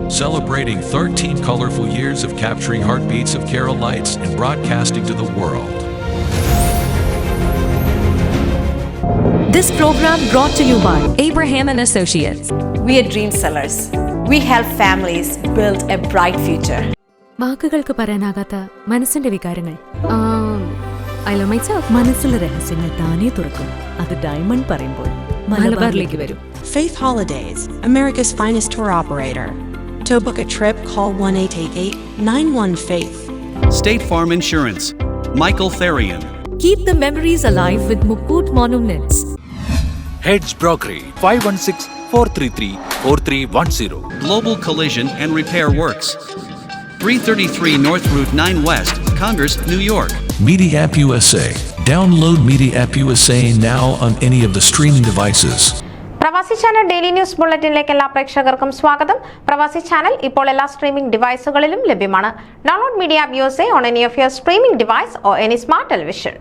celebrating 13 colorful years of capturing heartbeats of Kerala lights and broadcasting to the world. This program brought to you by Abraham and Associates. We are dream sellers. We help families build a bright future. വാക്കുകൾക്ക് പറയാനാകാത്ത മനസ്സിന്റെ വികാരങ്ങൾ. I love myself. മനസ്സിലെ രഹസ്യങ്ങൾ താനേ തുറക്കും. അത് diamond പറയുമ്പോൾ മലബാറിലേക്ക് വരും. Faith Holidays, America's finest tour operator. To book a trip, call 1-888-91-FAITH. State Farm Insurance, Michael Therian. Keep the memories alive with Mukut Monuments. Heads Brokery 516-433-4310. Global Collision and Repair Works, 333 North Route 9 West, Congress, New York. Media App USA. Download Media App USA now on any of the streaming devices. പ്രവാസി channel daily news ബുള്ളറ്റിനിലേക്ക് എല്ലാ പ്രേക്ഷകർക്കും സ്വാഗതം. പ്രവാസി channel ഇപ്പോൾ എല്ലാ streaming ഡിവൈസുകളിലും ലഭ്യമാണ്. Download media app USA on any of your streaming device or any smart television.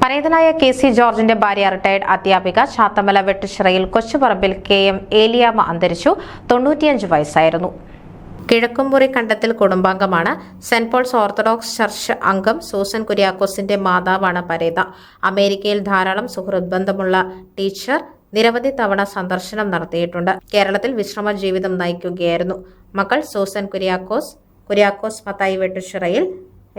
പരേതനായ KC ജോർജിന്റെ ഭാര്യ റിട്ടയർഡ് അധ്യാപിക ചാത്തമല വെട്ടുച്ചിറയിൽ കൊച്ചുപറമ്പിൽ KM ഏലിയാമ്മ അന്തരിച്ചു. 95 വയസ്സായിരുന്നു. കിഴക്കുംമുറി കണ്ടത്തിൽ കുടുംബാംഗമാണ്. സെന്റ് പോൾസ് ഓർത്തഡോക്സ് ചർച്ച് അംഗം സൂസൻ കുര്യാക്കോസിന്റെ മാതാവാണ് പരേത. അമേരിക്കയിൽ ധാരാളം സുഹൃത്ത് ബന്ധമുള്ള ടീച്ചർ നിരവധി തവണ സന്ദർശനം നടത്തിയിട്ടുണ്ട്. കേരളത്തിൽ വിശ്രമ ജീവിതം നയിക്കുകയായിരുന്നു. മക്കൾ സൂസൻ കുര്യാക്കോസ് മത്തായി വെട്ടുച്ചിറയിൽ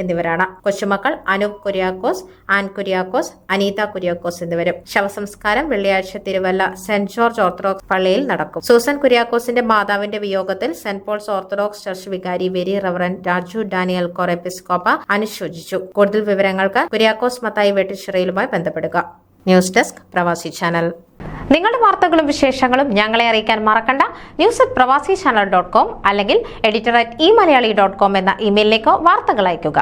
എന്നിവരാണ്. കൊച്ചുമക്കൾ അനൂപ് കുര്യാക്കോസ്, ആൻ കുര്യാക്കോസ്, അനീത കുര്യാക്കോസ് എന്നിവരും. ശവസംസ്കാരം വെള്ളിയാഴ്ച തിരുവല്ല സെന്റ് ജോർജ് ഓർത്തഡോക്സ് പള്ളിയിൽ നടക്കും. സൂസൻ കുര്യാക്കോസിന്റെ മാതാവിന്റെ വിയോഗത്തിൽ സെന്റ് പോൾസ് ഓർത്തഡോക്സ് ചർച്ച് വികാരി വെരി റവറന്റ് രാജു ഡാനിയൽ കോർ എപ്പിസ്കോപ്പ അനുശോചിച്ചു. കൂടുതൽ വിവരങ്ങൾക്ക് കുര്യാക്കോസ് മത്തായി വെട്ടുച്ചിറയിലുമായി ബന്ധപ്പെടുക. News desk Pravasi channel. നിങ്ങളുടെ വാർത്തകളും വിശേഷങ്ങളും ഞങ്ങളെ അറിയിക്കാൻ മറക്കണ്ട. news@pravasichannel.com അല്ലെങ്കിൽ editor@eMalayali.com എന്ന ഇമെയിലിലേക്കോ വാർത്തകൾ അയയ്ക്കുക.